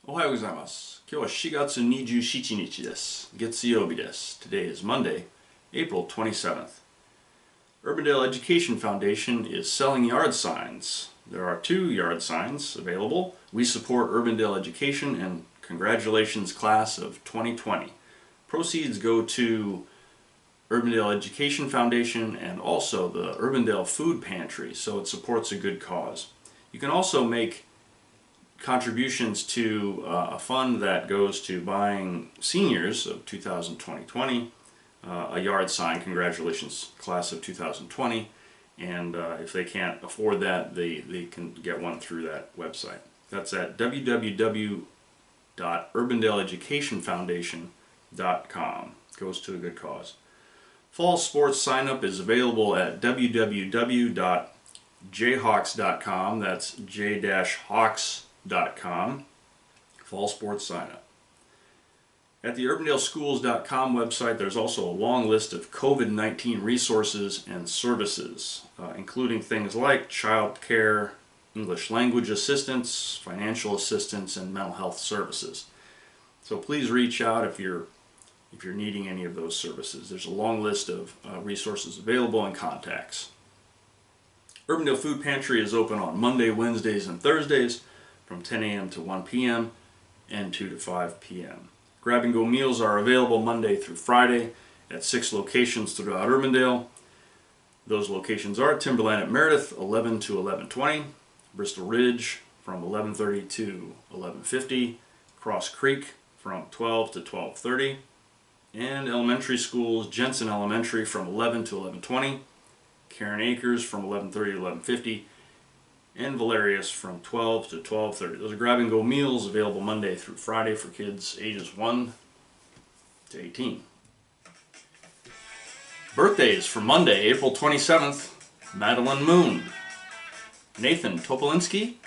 おはようございます。今日は4月27日です。月曜日です。Today is Monday, April 27th. Urbandale Education Foundation is selling yard signs. There are 2 yard signs available. We support Urbandale Education and congratulations class of 2020. Proceeds go to Urbandale Education Foundation and also the Urbandale Food Pantry, so it supports a good cause. You can also make contributions to a fund that goes to buying seniors of 2020 a yard sign, congratulations class of 2020, and if they can't afford that, they can get one through that website. That's at www.urbandaleeducationfoundation.com. Goes to a good cause. Fall sports sign up is available at www.jhawks.com. That's j-hawks.com. Fall sports sign up. At the urbandaleschools.com website, there's also a long list of COVID-19 resources and services, including things like child care, English language assistance, financial assistance, and mental health services. So please reach out if you're needing any of those services. There's a long list of resources available and contacts. Urbandale Food Pantry is open on Monday, Wednesdays, and Thursdays from 10 a.m. to 1 p.m. and 2 to 5 p.m. Grab-and-go meals are available Monday through Friday at 6 locations throughout Urbandale. Those locations are Timberland at Meredith, 11 to 11:20, Bristol Ridge from 11:30 to 11:50, Cross Creek from 12 to 12:30, and elementary schools, Jensen Elementary from 11 to 11:20, Karen Acres from 11:30 to 11:50, and Valerius from 12 to 12:30. Those are grab-and-go meals available Monday through Friday for kids ages 1 to 18. Birthdays for Monday, April 27th, Madeline Moon, Nathan Topolinski,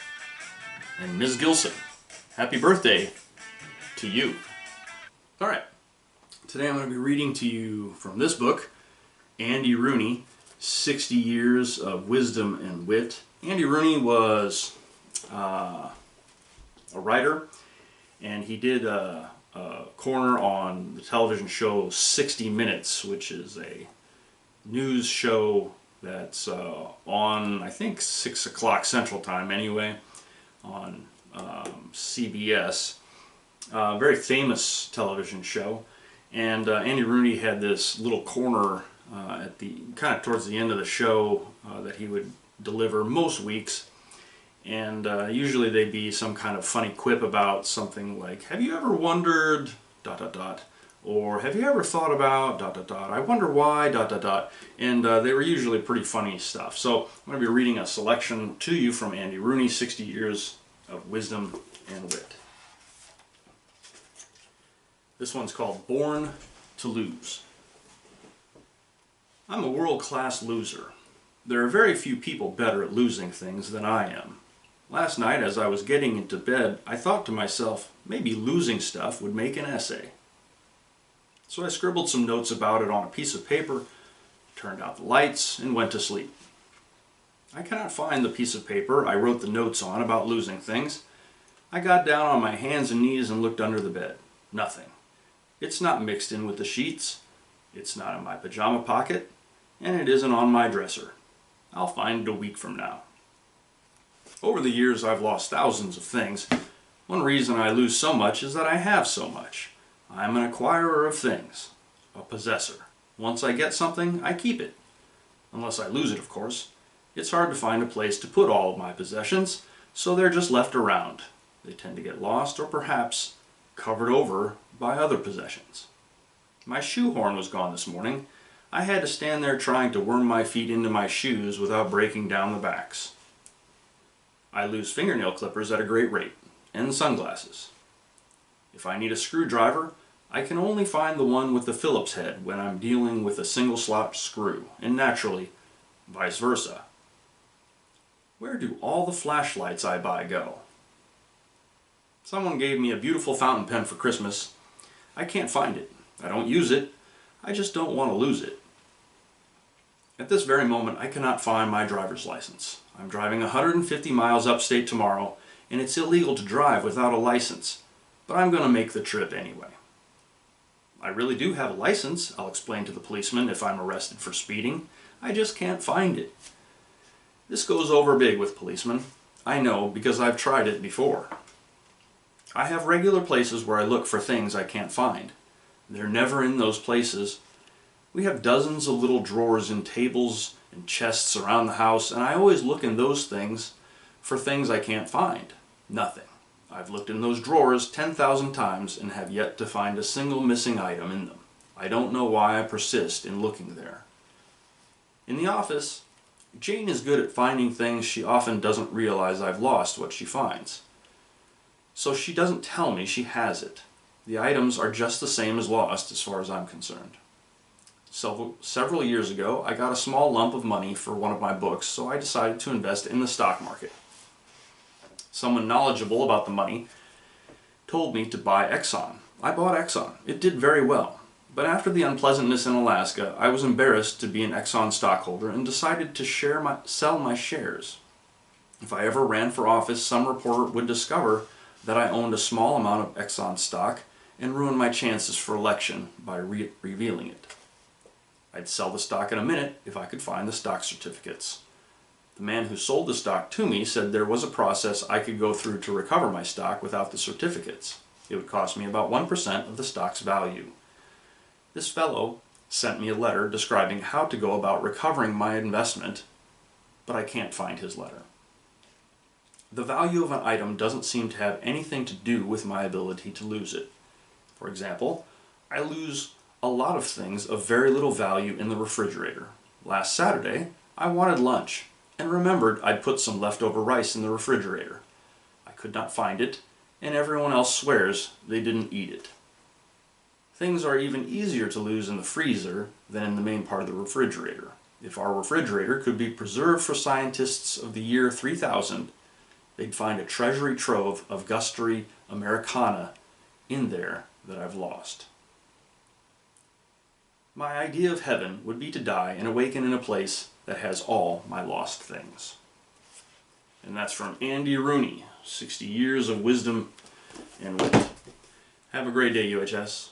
and Ms. Gilson. Happy birthday to you. Alright, today I'm going to be reading to you from this book, Andy Rooney, 60 Years of Wisdom and Wit. Andy Rooney was a writer, and he did a corner on the television show 60 Minutes, which is a news show that's on, I think, 6 o'clock Central Time anyway, on CBS. Very famous television show, and Andy Rooney had this little corner at the kind of towards the end of the show that he would deliver most weeks, and usually they'd be some kind of funny quip about something like, have you ever wondered ... or have you ever thought about ... I wonder why ... and they were usually pretty funny stuff. So I'm going to be reading a selection to you from Andy Rooney, 60 Years of Wisdom and Wit. This one's called Born to Lose. I'm a world-class loser. There are very few people better at losing things than I am. Last night, as I was getting into bed, I thought to myself, maybe losing stuff would make an essay. So I scribbled some notes about it on a piece of paper, turned out the lights, and went to sleep. I cannot find the piece of paper I wrote the notes on about losing things. I got down on my hands and knees and looked under the bed. Nothing. It's not mixed in with the sheets. It's not in my pajama pocket. And it isn't on my dresser. I'll find it a week from now. Over the years, I've lost thousands of things. One reason I lose so much is that I have so much. I'm an acquirer of things, a possessor. Once I get something, I keep it. Unless I lose it, of course. It's hard to find a place to put all of my possessions, so they're just left around. They tend to get lost or perhaps covered over by other possessions. My shoehorn was gone this morning. I had to stand there trying to worm my feet into my shoes without breaking down the backs. I lose fingernail clippers at a great rate, and sunglasses. If I need a screwdriver, I can only find the one with the Phillips head when I'm dealing with a single slot screw, and naturally, vice versa. Where do all the flashlights I buy go? Someone gave me a beautiful fountain pen for Christmas. I can't find it. I don't use it. I just don't want to lose it. At this very moment, I cannot find my driver's license. I'm driving 150 miles upstate tomorrow, and it's illegal to drive without a license. but I'm going to make the trip anyway. I really do have a license, I'll explain to the policeman if I'm arrested for speeding. I just can't find it. This goes over big with policemen. I know because I've tried it before. I have regular places where I look for things I can't find. They're never in those places. We have dozens of little drawers in tables and chests around the house, and I always look in those things for things I can't find. Nothing. I've looked in those drawers 10,000 times and have yet to find a single missing item in them. I don't know why I persist in looking there. In the office, Jane is good at finding things she often doesn't realize I've lost what she finds. So she doesn't tell me she has it. The items are just the same as lost as far as I'm concerned. Several years ago, I got a small lump of money for one of my books, so I decided to invest in the stock market. Someone knowledgeable about the money told me to buy Exxon. I bought Exxon. It did very well. But after the unpleasantness in Alaska, I was embarrassed to be an Exxon stockholder and decided to sell my shares. If I ever ran for office, some reporter would discover that I owned a small amount of Exxon stock and ruin my chances for election by revealing it. I'd sell the stock in a minute if I could find the stock certificates. The man who sold the stock to me said there was a process I could go through to recover my stock without the certificates. It would cost me about 1% of the stock's value. This fellow sent me a letter describing how to go about recovering my investment, but I can't find his letter. The value of an item doesn't seem to have anything to do with my ability to lose it. For example, I lose a lot of things of very little value in the refrigerator. Last Saturday, I wanted lunch and remembered I'd put some leftover rice in the refrigerator. I could not find it, and everyone else swears they didn't eat it. Things are even easier to lose in the freezer than in the main part of the refrigerator. If our refrigerator could be preserved for scientists of the year 3000, they'd find a treasury trove of Gustery Americana in there that I've lost. My idea of heaven would be to die and awaken in a place that has all my lost things. And that's from Andy Rooney, 60 years of wisdom and wit. Have a great day, UHS.